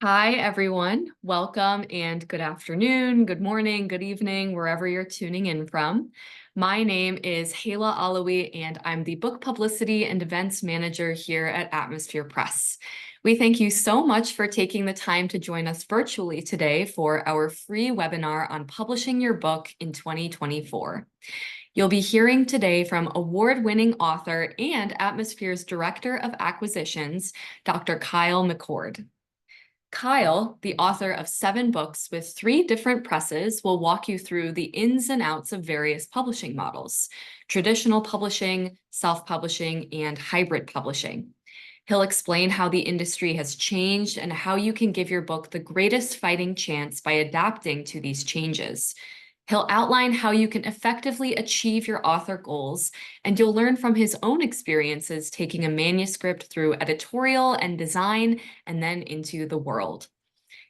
Hi, everyone. Welcome and good afternoon, good morning, good evening, wherever you're tuning in from. My name is Hayla Alawi, and I'm the Book Publicity and Events Manager here at Atmosphere Press. We thank you so much for taking the time to join us virtually today for our free webinar on publishing your book in 2024. You'll be hearing today from award-winning author and Atmosphere's Director of Acquisitions, Dr. Kyle McCord. Kyle, the author of 7 books with 3 different presses, will walk you through the ins and outs of various publishing models: traditional publishing, self-publishing, and hybrid publishing. He'll explain how the industry has changed and how you can give your book the greatest fighting chance by adapting to these changes. He'll outline how you can effectively achieve your author goals, and you'll learn from his own experiences taking a manuscript through editorial and design and then into the world.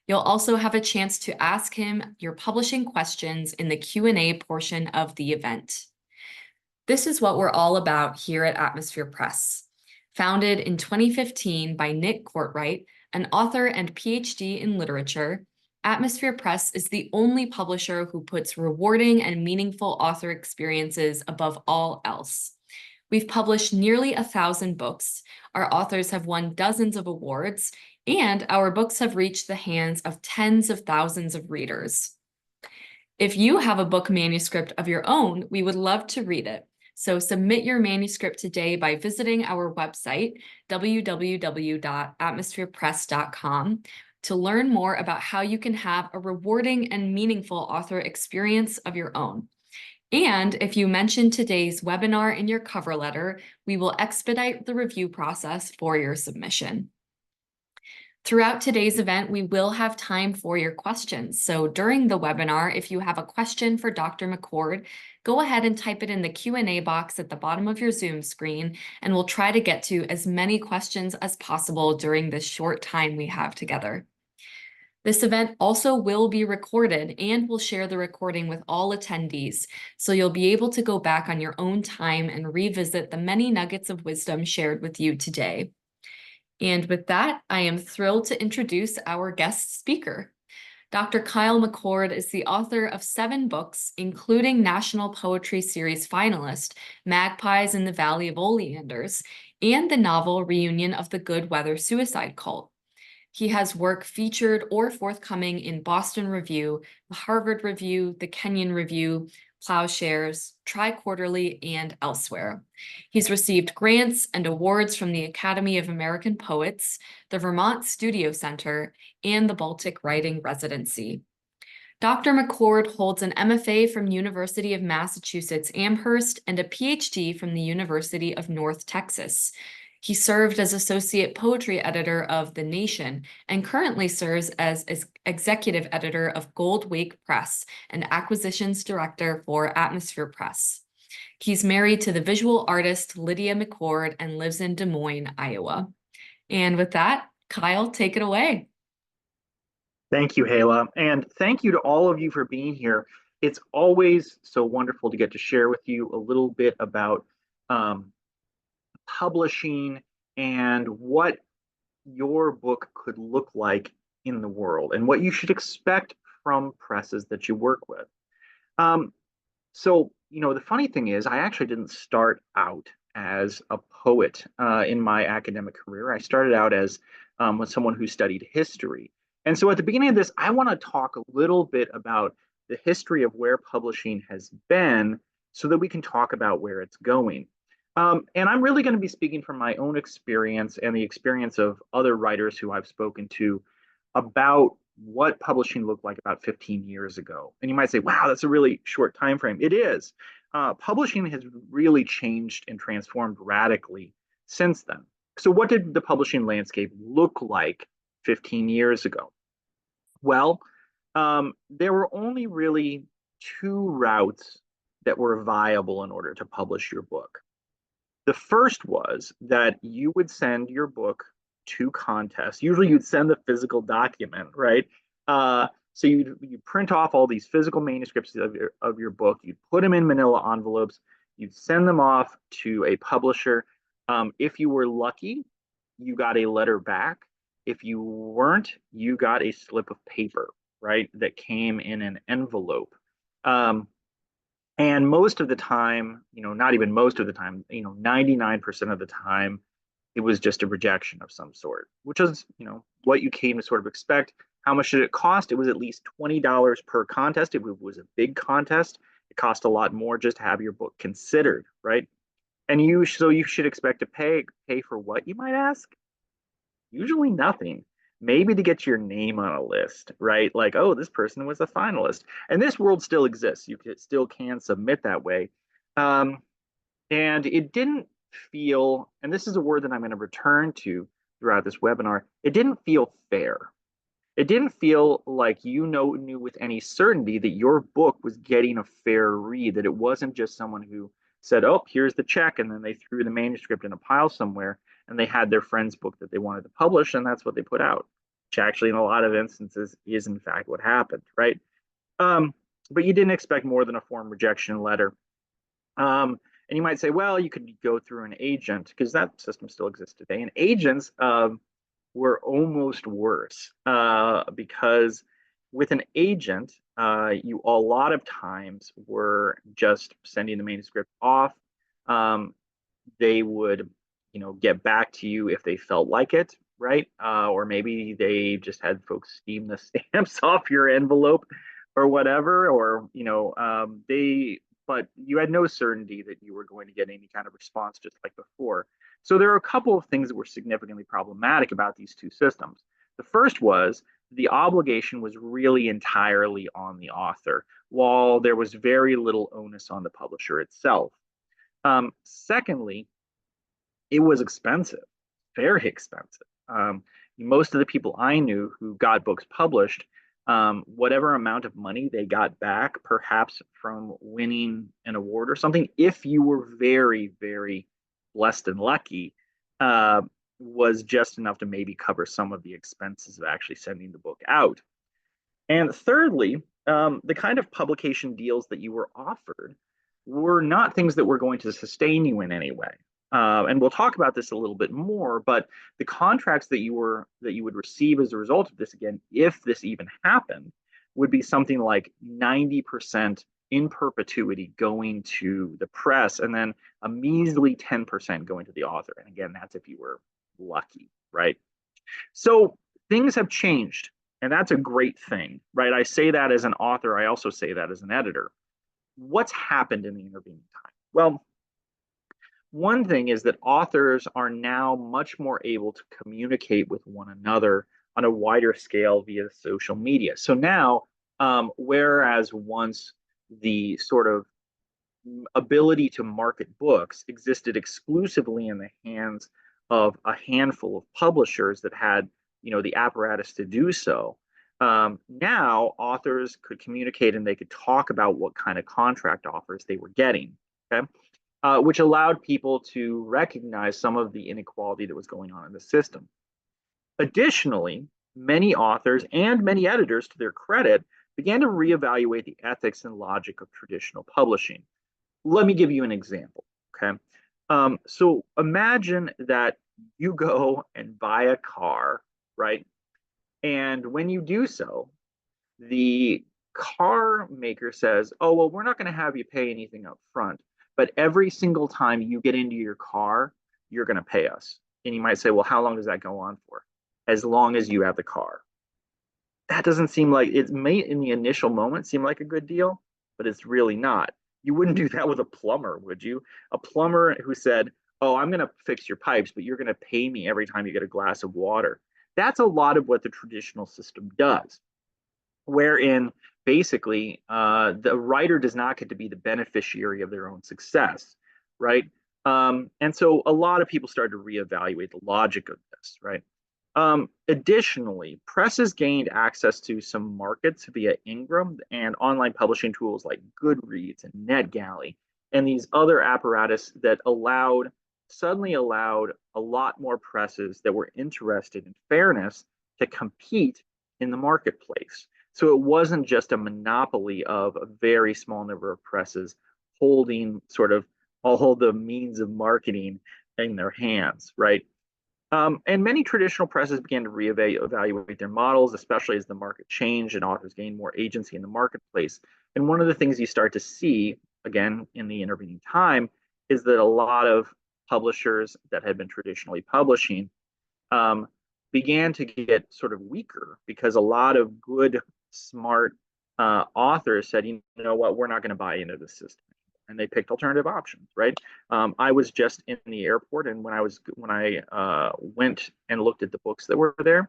You'll also have a chance to ask him your publishing questions in the Q&A portion of the event. This is what we're all about here at Atmosphere Press. Founded in 2015 by Nick Courtwright, an author and Ph.D. in literature, Atmosphere Press is the only publisher who puts rewarding and meaningful author experiences above all else. We've published nearly 1,000 books, our authors have won dozens of awards, and our books have reached the hands of tens of thousands of readers. If you have a book manuscript of your own, we would love to read it. So submit your manuscript today by visiting our website, www.atmospherepress.com, to learn more about how you can have a rewarding and meaningful author experience of your own. And if you mention today's webinar in your cover letter, we will expedite the review process for your submission. Throughout today's event, we will have time for your questions. So during the webinar, if you have a question for Dr. McCord, go ahead and type it in the Q&A box at the bottom of your Zoom screen, and we'll try to get to as many questions as possible during this short time we have together. This event also will be recorded, and we'll share the recording with all attendees, so you'll be able to go back on your own time and revisit the many nuggets of wisdom shared with you today. And with that, I am thrilled to introduce our guest speaker. Dr. Kyle McCord is the author of 7 books, including National Poetry Series finalist Magpies in the Valley of Oleanders, and the novel Reunion of the Good Weather Suicide Cult. He has work featured or forthcoming in Boston Review, the Harvard Review, the Kenyon Review, Ploughshares, TriQuarterly, and elsewhere. He's received grants and awards from the Academy of American Poets, the Vermont Studio Center, and the Baltic Writing Residency. Dr. McCord holds an M.F.A. from University of Massachusetts-Amherst and a Ph.D. from the University of North Texas. He served as associate poetry editor of The Nation and currently serves as executive editor of Gold Wake Press and acquisitions director for Atmosphere Press. He's married to the visual artist Lydia McCord and lives in Des Moines, Iowa. And with that, Kyle, take it away. Thank you, Hayla, and thank you to all of you for being here. It's always so wonderful to get to share with you a little bit about publishing and what your book could look like in the world and what you should expect from presses that you work with. So, the funny thing is, I actually didn't start out as a poet in my academic career. I started out as someone who studied history. And so at the beginning of this, I want to talk a little bit about the history of where publishing has been so that we can talk about where it's going. And I'm really going to be speaking from my own experience and the experience of other writers who I've spoken to about what publishing looked like about 15 years ago. And you might say, wow, that's a really short time frame. It is. Publishing has really changed and transformed radically since then. So what did the publishing landscape look like 15 years ago? Well, there were only really 2 routes that were viable in order to publish your book. The first was that you would send your book to contests. Usually you'd send the physical document, right? So you print off all these physical manuscripts of your book, you'd put them in manila envelopes, you'd send them off to a publisher. If you were lucky, you got a letter back. If you weren't, you got a slip of paper, right, that came in an envelope. Um, and most of the time, not even most of the time, 99% of the time, it was just a rejection of some sort, which is, what you came to sort of expect. How much did it cost? It was at least $20 per contest. It was a big contest. It cost a lot more just to have your book considered, right? And you should expect to pay for what, you might ask? Usually nothing. Maybe to get your name on a list, right? Like, oh, this person was a finalist. And this world still exists. Still can submit that way. Um, and it didn't feel, and this is a word that I'm going to return to throughout this webinar, it didn't feel fair. It didn't feel like knew with any certainty that your book was getting a fair read, that it wasn't just someone who said, oh, here's the check, and then they threw the manuscript in a pile somewhere, and they had their friend's book that they wanted to publish, and that's what they put out, which actually, in a lot of instances, is in fact what happened, right? But you didn't expect more than a form rejection letter. And you might say, well, you could go through an agent, because that system still exists today. And agents were almost worse, because with an agent, you a lot of times were just sending the manuscript off. Um, they would, get back to you if they felt like it, right? Or maybe they just had folks steam the stamps off your envelope or whatever, or but you had no certainty that you were going to get any kind of response, just like before. So there are a couple of things that were significantly problematic about these two systems. The first was the obligation was really entirely on the author, while there was very little onus on the publisher itself. Secondly, it was expensive, very expensive. Most of the people I knew who got books published, whatever amount of money they got back, perhaps from winning an award or something, if you were very, very blessed and lucky, was just enough to maybe cover some of the expenses of actually sending the book out. And thirdly, the kind of publication deals that you were offered were not things that were going to sustain you in any way. And we'll talk about this a little bit more, but the contracts that you would receive as a result of this, again, if this even happened, would be something like 90% in perpetuity going to the press, and then a measly 10% going to the author. And again, that's if you were lucky, right? So things have changed, and that's a great thing, right? I say that as an author, I also say that as an editor. What's happened in the intervening time? Well, one thing is that authors are now much more able to communicate with one another on a wider scale via social media. So now, whereas once the sort of ability to market books existed exclusively in the hands of a handful of publishers that had, the apparatus to do so, now authors could communicate and they could talk about what kind of contract offers they were getting. Okay. Which allowed people to recognize some of the inequality that was going on in the system. Additionally, many authors and many editors, to their credit, began to reevaluate the ethics and logic of traditional publishing. Let me give you an example, okay? So imagine that you go and buy a car, right? And when you do so, the car maker says, oh, well, we're not going to have you pay anything up front, but every single time you get into your car, you're going to pay us. And you might say, well, how long does that go on for? As long as you have the car. That doesn't seem like, it may in the initial moment seem like a good deal, but it's really not. You wouldn't do that with a plumber, would you? A plumber who said, oh, I'm going to fix your pipes, but you're going to pay me every time you get a glass of water. That's a lot of what the traditional system does, wherein basically the writer does not get to be the beneficiary of their own success, right? And so a lot of people started to reevaluate the logic of this, right? Additionally, presses gained access to some markets via Ingram and online publishing tools like Goodreads and NetGalley, and these other apparatus that suddenly allowed a lot more presses that were interested in fairness to compete in the marketplace. So it wasn't just a monopoly of a very small number of presses holding sort of all the means of marketing in their hands, right? And many traditional presses began to reevaluate their models, especially as the market changed and authors gained more agency in the marketplace. And one of the things you start to see, again, in the intervening time, is that a lot of publishers that had been traditionally publishing um, began to get sort of weaker because a lot of good, smart authors said, you know what, we're not going to buy into the system, and they picked alternative options. Right. I was just in the airport, and when I went and looked at the books that were there,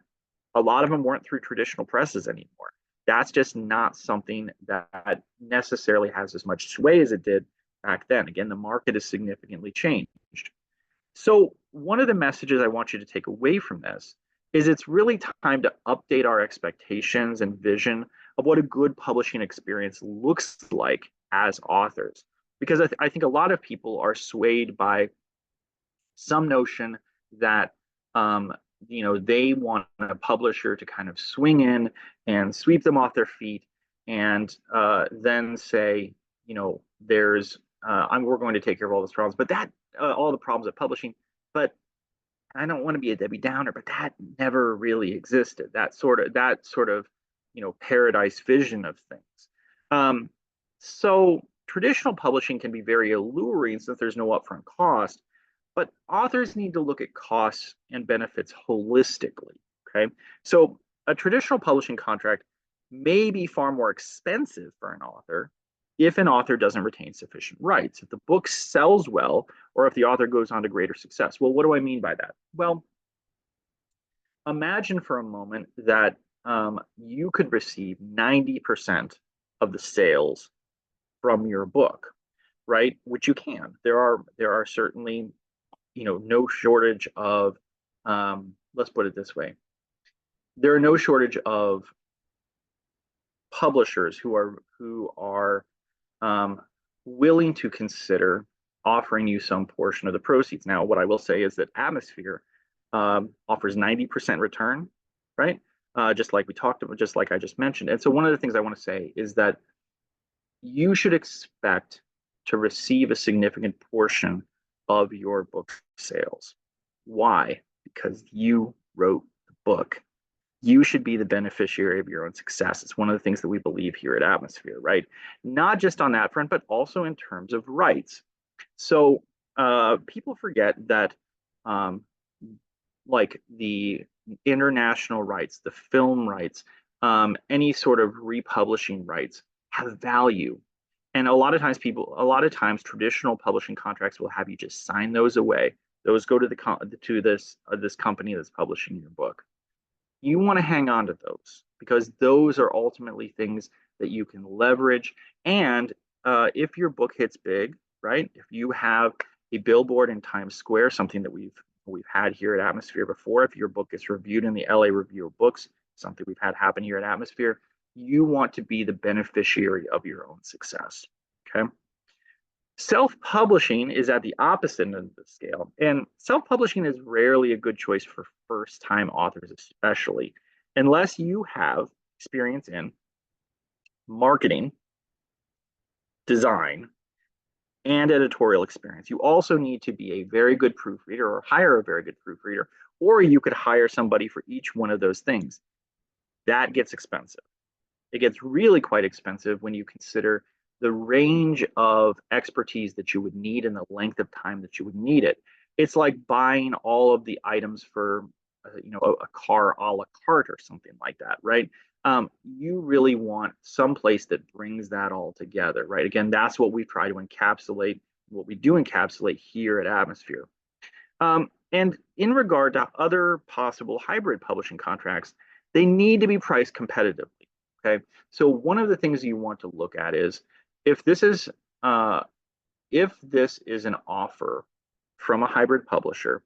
a lot of them weren't through traditional presses anymore. That's just not something that necessarily has as much sway as it did back then. Again, the market has significantly changed. So, one of the messages I want you to take away from this is it's really time to update our expectations and vision of what a good publishing experience looks like as authors. Because I think a lot of people are swayed by some notion that um, they want a publisher to kind of swing in and sweep them off their feet, and then say, there's we're going to take care of all those problems, but that all the problems of publishing. But I don't want to be a Debbie Downer, but that never really existed. That sort of paradise vision of things. So traditional publishing can be very alluring since there's no upfront cost, but authors need to look at costs and benefits holistically. Okay. So a traditional publishing contract may be far more expensive for an author if an author doesn't retain sufficient rights, if the book sells well, or if the author goes on to greater success. Well, what do I mean by that? Well, imagine for a moment that you could receive 90% of the sales from your book, right? Which you can. There are certainly no shortage of let's put it this way, there are no shortage of publishers who are um, willing to consider offering you some portion of the proceeds. Now, what I will say is that Atmosphere offers 90% return, right? Just like we talked about, just like I just mentioned. And so one of the things I want to say is that you should expect to receive a significant portion of your book sales. Why? Because you wrote the book. You should be the beneficiary of your own success. It's one of the things that we believe here at Atmosphere, right? Not just on that front, but also in terms of rights. So people forget that, um, like the international rights, the film rights, any sort of republishing rights have value. And a lot of times, traditional publishing contracts will have you just sign those away. Those go to this company that's publishing your book. You want to hang on to those because those are ultimately things that you can leverage. And if your book hits big, right? If you have a billboard in Times Square, something that we've had here at Atmosphere before, if your book gets reviewed in the LA Review of Books, something we've had happen here at Atmosphere, you want to be the beneficiary of your own success. Okay. Self-publishing is at the opposite end of the scale, and self-publishing is rarely a good choice for first-time authors, especially unless you have experience in marketing, design, and editorial experience. You also need to be a very good proofreader or hire a very good proofreader, or you could hire somebody for each one of those things. That gets expensive. It gets really quite expensive when you consider the range of expertise that you would need and the length of time that you would need it. It's like buying all of the items for a car a la carte or something like that, right? You really want some place that brings that all together, right? Again, that's what we try to encapsulate, what we do encapsulate here at Atmosphere. And in regard to other possible hybrid publishing contracts, they need to be priced competitively. Okay, so one of the things you want to look at is if this is uh, if this is an offer from a hybrid publisher,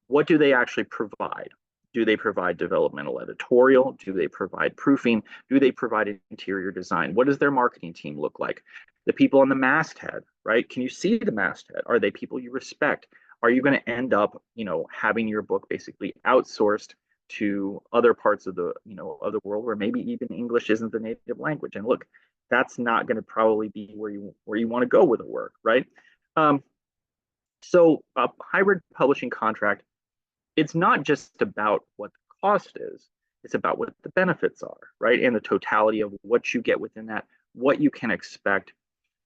what do they actually provide? Do they provide developmental editorial? Do they provide proofing? Do they provide interior design? What does their marketing team look like? The people on the masthead, right? Can you see the masthead? Are they people you respect? Are you going to end up, having your book basically outsourced to other parts of the world where maybe even English isn't the native language? And look, that's not going to probably be where you want to go with the work, right? So a hybrid publishing contract it's not just about what the cost is, it's about what the benefits are, right? And the totality of what you get within that, what you can expect,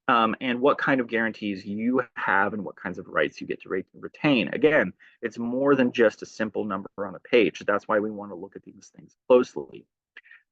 and what kind of guarantees you have and what kinds of rights you get to retain. Again, it's more than just a simple number on a page. That's why we want to look at these things closely.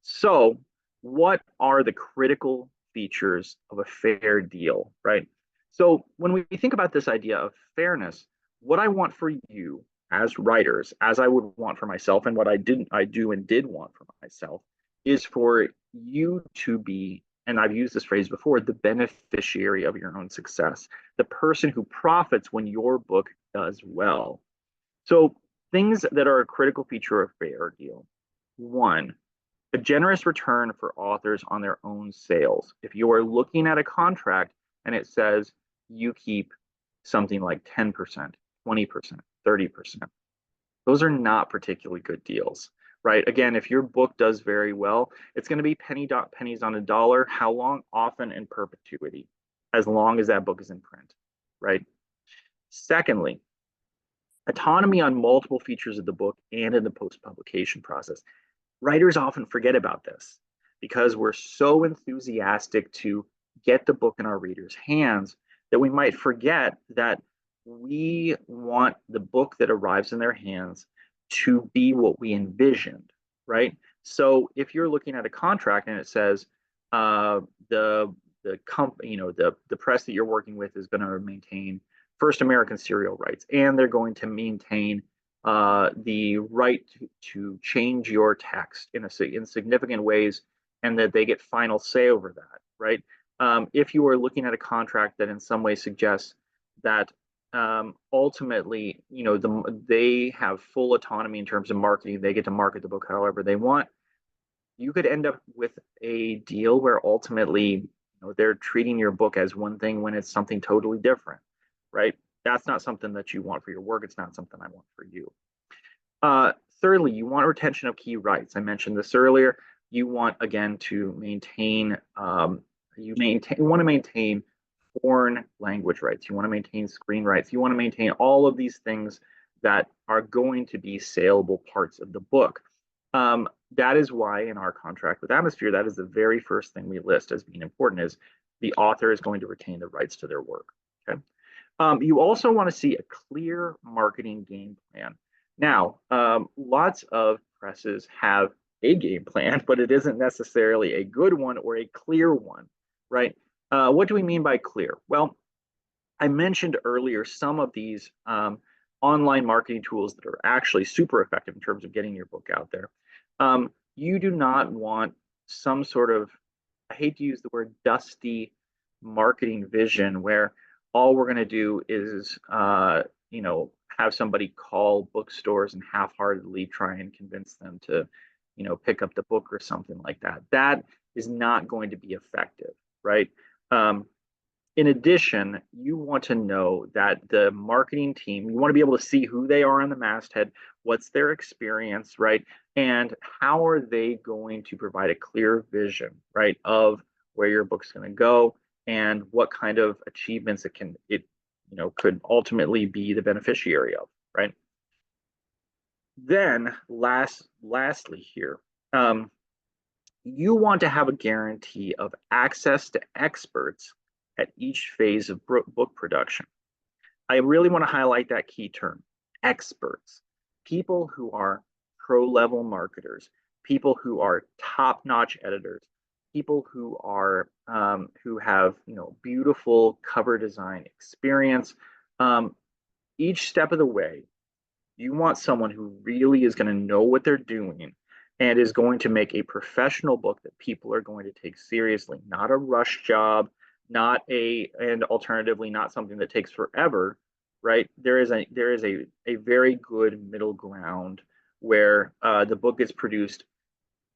So, what are the critical features of a fair deal, right? So, when we think about this idea of fairness, what I want for you as writers, as I would want for myself, and what I do and did want for myself, is for you to be, and I've used this phrase before, the beneficiary of your own success, the person who profits when your book does well. So, things that are a critical feature of a fair deal. One, a generous return for authors on their own sales. If you are looking at a contract and it says you keep something like 10%, 20%, 30%, those are not particularly good deals, right? Again, if your book does very well, it's going to be pennies on a dollar. How long? Often in perpetuity, as long as that book is in print, right? Secondly, autonomy on multiple features of the book and in the post publication process. Writers often forget about this because we're so enthusiastic to get the book in our readers' hands that we might forget that we want the book that arrives in their hands to be what we envisioned, right? So if you're looking at a contract and it says the company, the press that you're working with is going to maintain First American serial rights, and they're going to maintain the right to change your text in significant ways, and that they get final say over that, right? If you are looking at a contract that in some way suggests that ultimately, they have full autonomy in terms of marketing, they get to market the book however they want, you could end up with a deal where ultimately, they're treating your book as one thing when it's something totally different, right? That's not something that you want for your work. It's not something I want for you. Thirdly, you want retention of key rights. I mentioned this earlier. You want, again, to maintain, you want to maintain foreign language rights. You want to maintain screen rights. You want to maintain all of these things that are going to be saleable parts of the book. That is why in our contract with Atmosphere, that is the very first thing we list as being important, is the author is going to retain the rights to their work. Okay. You also want to see a clear marketing game plan. Now, lots of presses have a game plan, but it isn't necessarily a good one or a clear one, right? What do we mean by clear? Well, I mentioned earlier some of these online marketing tools that are actually super effective in terms of getting your book out there. You do not want some sort of, I hate to use the word dusty marketing vision where all we're going to do is, have somebody call bookstores and half-heartedly try and convince them to, pick up the book or something like that. That is not going to be effective, right? In addition, you want to know that the marketing team, you want to be able to see who they are on the masthead, what's their experience, right? And how are they going to provide a clear vision, right, of where your book's going to go and what kind of achievements it could ultimately be the beneficiary of, right? Then lastly here, you want to have a guarantee of access to experts at each phase of book production. I really want to highlight that key term, experts, people who are pro-level marketers, people who are top-notch editors, people who are who have beautiful cover design experience. Each step of the way, you want someone who really is going to know what they're doing and is going to make a professional book that people are going to take seriously, not a rush job, and alternatively, not something that takes forever, right? There is a very good middle ground where the book is produced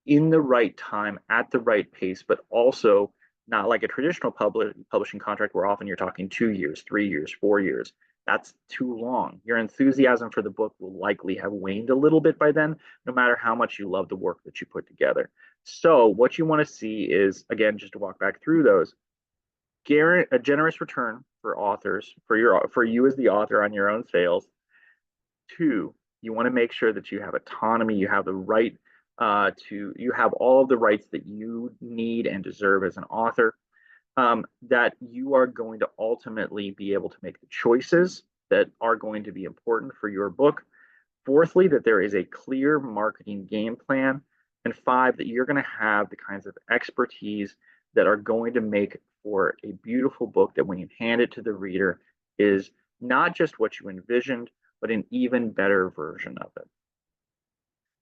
in the right time, at the right pace, but also not like a traditional publishing contract where often you're talking 2 years, 3 years, 4 years. That's too long. Your enthusiasm for the book will likely have waned a little bit by then, no matter how much you love the work that you put together. So what you want to see is, again, just to walk back through those, a generous return for authors, for you as the author on your own sales. 2, You want to make sure that you have autonomy, you have the right you have all of the rights that you need and deserve as an author, that you are going to ultimately be able to make the choices that are going to be important for your book. Fourthly, that there is a clear marketing game plan. And five, that you're going to have the kinds of expertise that are going to make for a beautiful book that when you hand it to the reader is not just what you envisioned, but an even better version of it.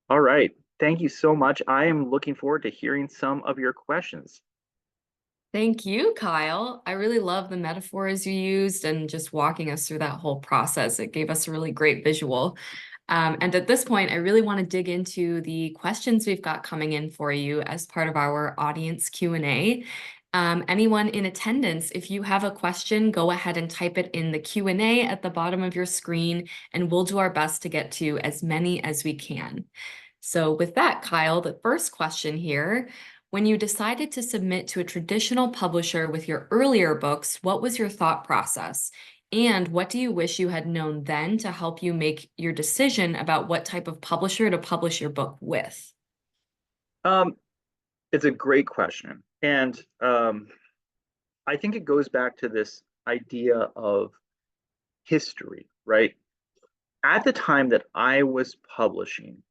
All right. Thank you so much. I am looking forward to hearing some of your questions. Thank you, Kyle. I really love the metaphors you used and just walking us through that whole process. It gave us a really great visual. And at this point, I really want to dig into the questions we've got coming in for you as part of our audience Q&A. Anyone in attendance, if you have a question, go ahead and type it in the Q&A at the bottom of your screen, and we'll do our best to get to as many as we can. So with that, Kyle, the first question here, when you decided to submit to a traditional publisher with your earlier books, what was your thought process? And what do you wish you had known then to help you make your decision about what type of publisher to publish your book with? Um, it's a great question. And I think it goes back to this idea of history, right? At the time that I was publishing,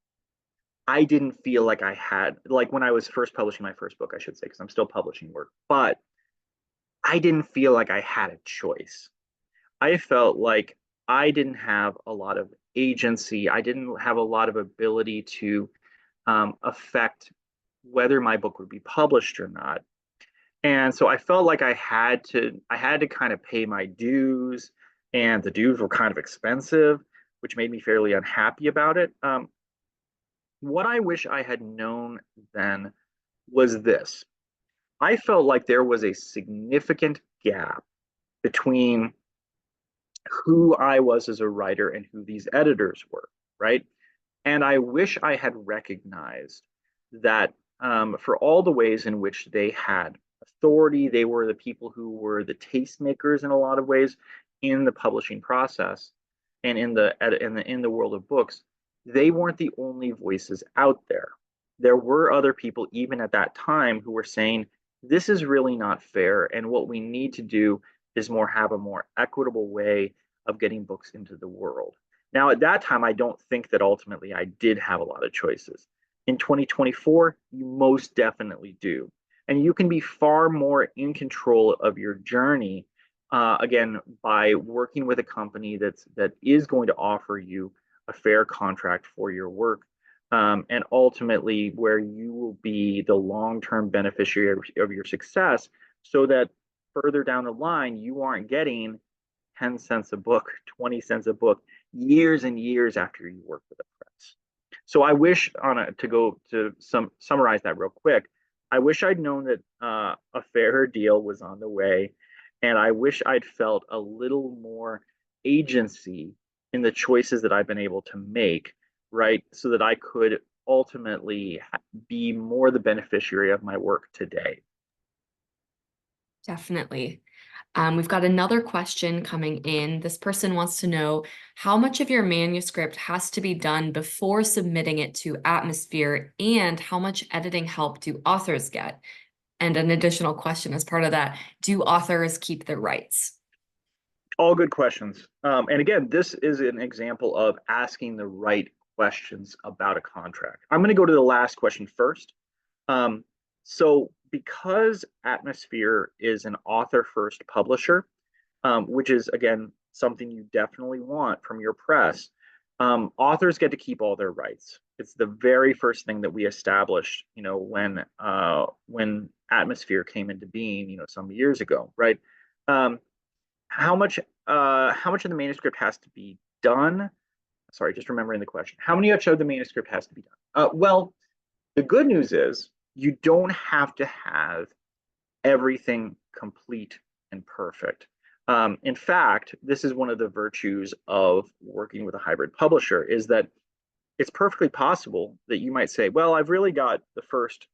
I didn't feel like I had, like when I was first publishing my first book, I should say, because I'm still publishing work, but I didn't feel like I had a choice. I felt like I didn't have a lot of agency. I didn't have a lot of ability to affect whether my book would be published or not. And so I felt like I had to kind of pay my dues, and the dues were kind of expensive, which made me fairly unhappy about it. What I wish I had known then was this. I felt like there was a significant gap between who I was as a writer and who these editors were, right? And I wish I had recognized that for all the ways in which they had authority, they were the people who were the tastemakers in a lot of ways in the publishing process and in the world of books. They weren't the only voices out there. There were other people, even at that time, who were saying, this is really not fair. And what we need to do is have a more equitable way of getting books into the world. Now, at that time, I don't think that ultimately I did have a lot of choices. In 2024, you most definitely do. And you can be far more in control of your journey, again, by working with a company that is going to offer you a fair contract for your work, and ultimately where you will be the long-term beneficiary of your success, so that further down the line, you aren't getting 10 cents a book, 20 cents a book, years and years after you work with a press. So I wish, to go to summarize that real quick, I wish I'd known that a fairer deal was on the way, and I wish I'd felt a little more agency in the choices that I've been able to make, right? So that I could ultimately be more the beneficiary of my work today. Definitely. We've got another question coming in. This person wants to know how much of your manuscript has to be done before submitting it to Atmosphere, and how much editing help do authors get? And an additional question as part of that, do authors keep their rights? All good questions. And again, this is an example of asking the right questions about a contract. I'm going to go to the last question first. So because Atmosphere is an author first publisher, which is, again, something you definitely want from your press, authors get to keep all their rights. It's the very first thing that we established, when Atmosphere came into being, some years ago, right? Um, how much of the manuscript has to be done? Sorry, just remembering the question. How much of the manuscript has to be done? Well, the good news is you don't have to have everything complete and perfect. In fact, this is one of the virtues of working with a hybrid publisher, is that it's perfectly possible that you might say, well, I've really got the first,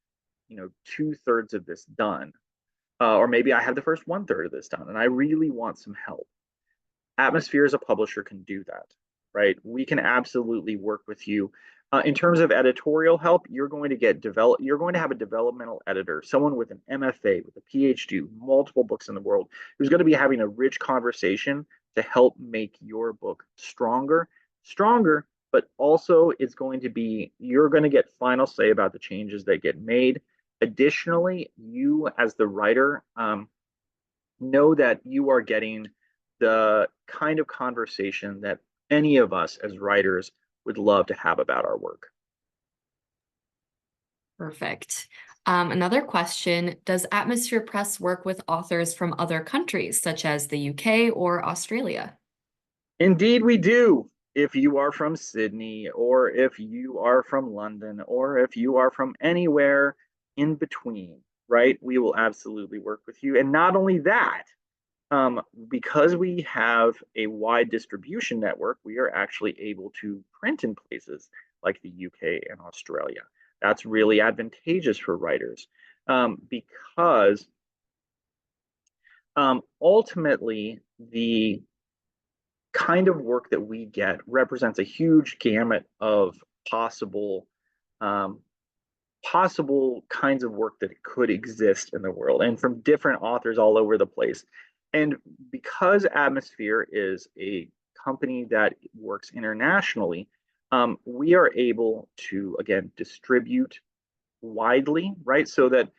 2/3 of this done. Or maybe I have the first 1/3 of this done, and I really want some help. Atmosphere as a publisher can do that. right? We can absolutely work with you. In terms of editorial help, you're going to have a developmental editor, someone with an MFA, with a PhD, multiple books in the world, who's going to be having a rich conversation to help make your book stronger, but also it's going to be, you're going to get final say about the changes that get made. Additionally, you as the writer, know that you are getting the kind of conversation that any of us as writers would love to have about our work. Perfect. Another question, does Atmosphere Press work with authors from other countries, such as the UK or Australia? Indeed, we do. If you are from Sydney, or if you are from London, or if you are from anywhere in between, right, we will absolutely work with you. And not only that, because we have a wide distribution network, we are actually able to print in places like the UK and Australia. That's really advantageous for writers, because ultimately the kind of work that we get represents a huge gamut of possible um, possible kinds of work that could exist in the world, and from different authors all over the place. And because Atmosphere is a company that works internationally, we are able to, again, distribute widely, right? So that,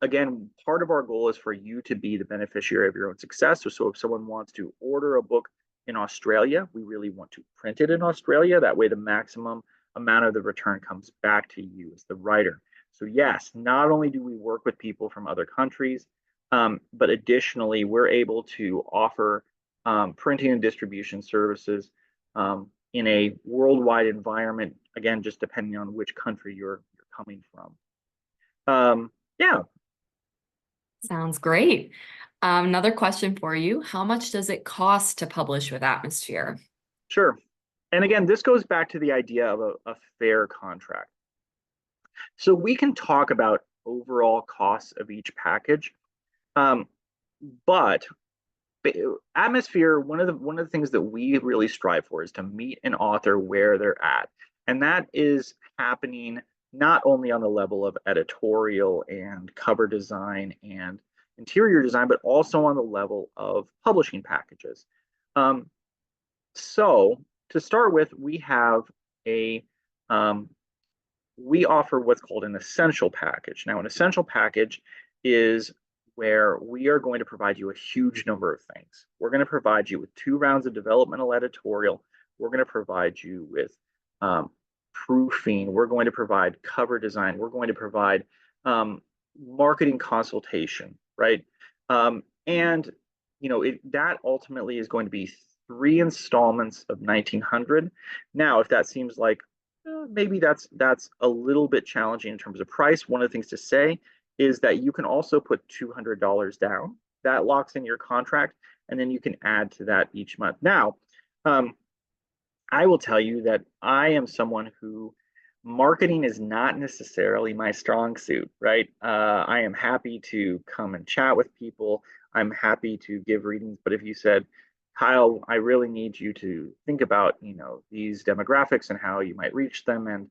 again, part of our goal is for you to be the beneficiary of your own success. So if someone wants to order a book in Australia, we really want to print it in Australia. That way, the maximum amount of the return comes back to you as the writer. So yes, not only do we work with people from other countries, but additionally, we're able to offer printing and distribution services in a worldwide environment, again, just depending on which country you're coming from. Yeah, Sounds great. Another question for you. How much does it cost to publish with Atmosphere? sure. And again, this goes back to the idea of a fair contract. So we can talk about overall costs of each package, um, but Atmosphere, one of the things that we really strive for is to meet an author where they're at, and that is happening not only on the level of editorial and cover design and interior design, but also on the level of publishing packages. Um, so to start with, a um, we offer what's called an essential package. Now, an essential package is where we are going to provide you a huge number of things. We're going to provide you with 2 rounds of developmental editorial. We're going to provide you with um, proofing. We're going to provide cover design. We're going to provide marketing consultation, right? And that ultimately is going to be 3 installments of 1,900. Now, if that seems like maybe that's a little bit challenging in terms of price, one of the things to say is that you can also put $200 down. That locks in your contract, and then you can add to that each month. Now, um, I will tell you that I am someone who marketing is not necessarily my strong suit, right? I am happy to come and chat with people. I'm happy to give readings. But if you said, Kyle, I really need you to think about, these demographics and how you might reach them, and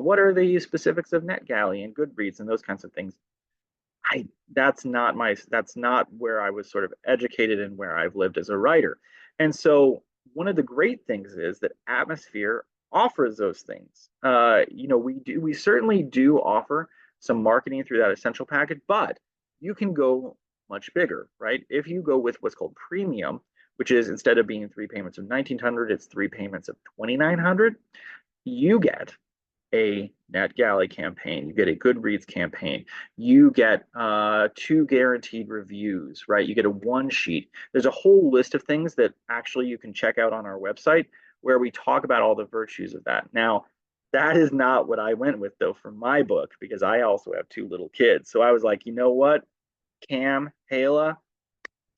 what are the specifics of NetGalley and Goodreads and those kinds of things. That's not where I was sort of educated and where I've lived as a writer. And so one of the great things is that Atmosphere offers those things. We certainly do offer some marketing through that essential package, but you can go much bigger, right? If you go with what's called premium, which is, instead of being 3 payments of 1,900, it's 3 payments of 2,900. You get a NetGalley campaign, you get a Goodreads campaign, you get 2 guaranteed reviews, right? You get a one sheet. There's a whole list of things that actually you can check out on our website where we talk about all the virtues of that. Now, that is not what I went with though for my book, because I also have 2 little kids. So I was like, you know what, Cam, Hala,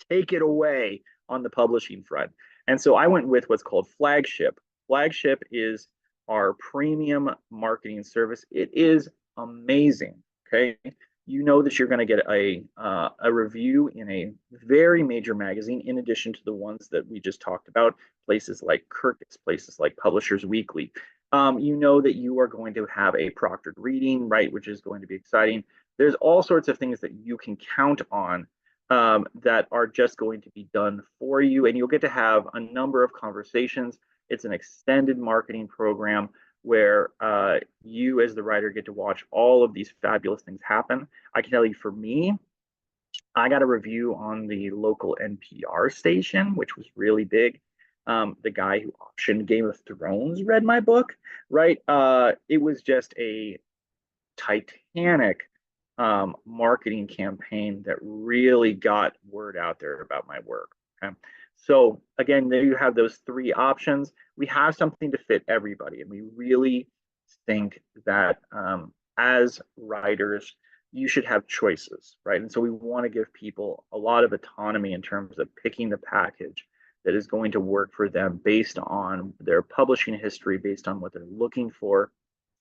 take it away on the publishing front. And so I went with what's called Flagship. Flagship is our premium marketing service. It is amazing. Okay. you know that you're going to get a review in a very major magazine, in addition to the ones that we just talked about, places like Kirkus, places like Publishers Weekly. You know that you are going to have a proctored reading, right, which is going to be exciting. There's all sorts of things that you can count on that are just going to be done for you, and you'll get to have a number of conversations. It's an extended marketing program where you as the writer get to watch all of these fabulous things happen. I can tell you, for me, I got a review on the local NPR station, which was really big. The guy who optioned Game of Thrones read my book, right? It was just a titanic marketing campaign that really got word out there about my work. Okay. So again, there you have those three options. We have something to fit everybody, and we really think that as writers, you should have choices, right? And so we want to give people a lot of autonomy in terms of picking the package that is going to work for them based on their publishing history, based on what they're looking for,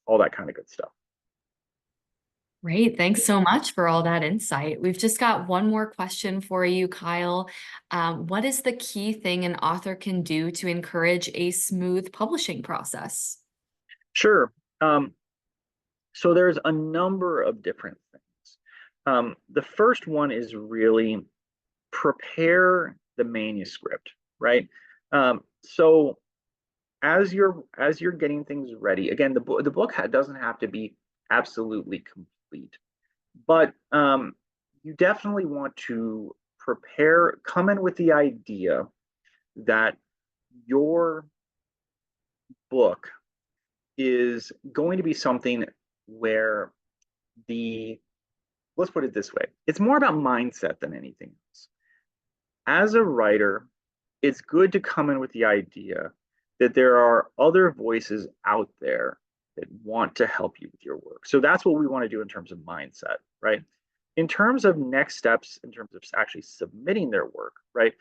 all that kind of good stuff. Great. Thanks so much for all that insight. We've just got one more question for you, Kyle. What is the key thing an author can do to encourage a smooth publishing process? Sure. So there's a number of different things. The first one is really prepare the manuscript, right? So as you're getting things ready, again, the book doesn't have to be absolutely complete, but you definitely want to come in with the idea that your book is going to be something where the let's put it this way, it's more about mindset than anything else. As a writer, it's good to come in with the idea that there are other voices out there that want to help you with your work. So that's what we want to do in terms of mindset, right? In terms of next steps, in terms of actually submitting their work, right?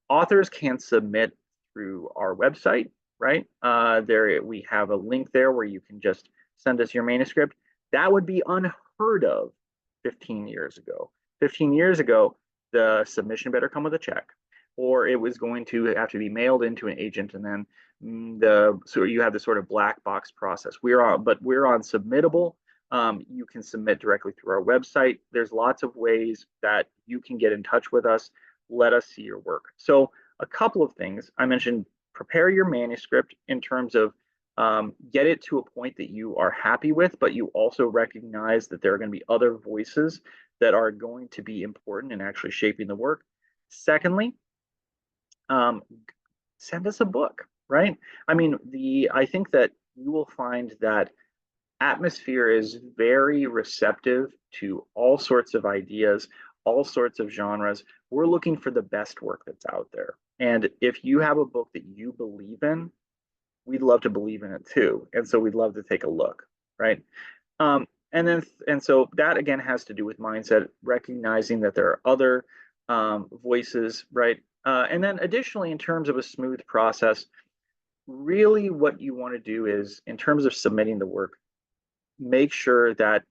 Authors can submit through our website, right? There we have a link there where you can just send us your manuscript. That would be unheard of 15 years ago. 15 years ago, the submission better come with a check, or it was going to have to be mailed into an agent, and then so you have this sort of black box process. We're on Submittable. You can submit directly through our website. There's lots of ways that you can get in touch with us. Let us see your work. So a couple of things I mentioned: prepare your manuscript in terms of get it to a point that you are happy with, but you also recognize that there are going to be other voices that are going to be important in actually shaping the work. Secondly, send us a book, right? I think that you will find that Atmosphere is very receptive to all sorts of ideas, all sorts of genres. We're looking for the best work that's out there. And if you have a book that you believe in, we'd love to believe in it too. And so we'd love to take a look, right? And so that again has to do with mindset, recognizing that there are other voices, right? And then additionally, in terms of a smooth process, really what you want to do is, in terms of submitting the work, make sure that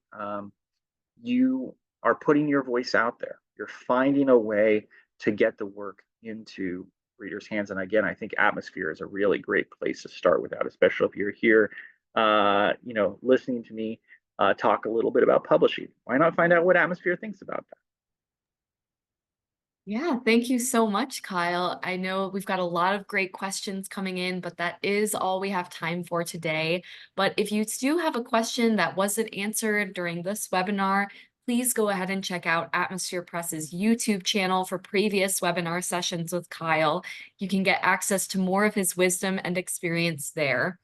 you are putting your voice out there. You're finding a way to get the work into readers' hands. And again, I think Atmosphere is a really great place to start with that, especially if you're here, listening to me talk a little bit about publishing. Why not find out what Atmosphere thinks about that? Yeah, thank you so much, Kyle. I know we've got a lot of great questions coming in, but that is all we have time for today. But if you do have a question that wasn't answered during this webinar, please go ahead and check out Atmosphere Press's YouTube channel for previous webinar sessions with Kyle. You can get access to more of his wisdom and experience there.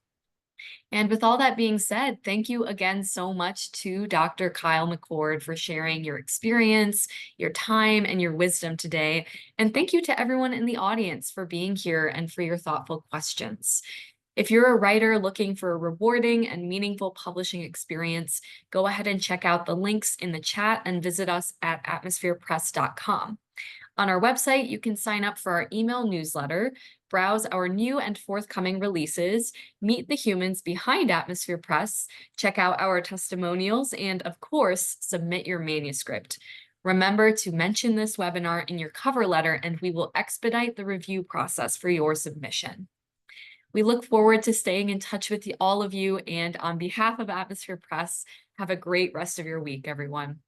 And with all that being said, thank you again so much to Dr. Kyle McCord for sharing your experience, your time, and your wisdom today. And thank you to everyone in the audience for being here and for your thoughtful questions. If you're a writer looking for a rewarding and meaningful publishing experience, go ahead and check out the links in the chat and visit us at atmospherepress.com. On our website, you can sign up for our email newsletter, browse our new and forthcoming releases, meet the humans behind Atmosphere Press, check out our testimonials, and of course, submit your manuscript. Remember to mention this webinar in your cover letter, and we will expedite the review process for your submission. We look forward to staying in touch with all of you, and on behalf of Atmosphere Press, have a great rest of your week, everyone.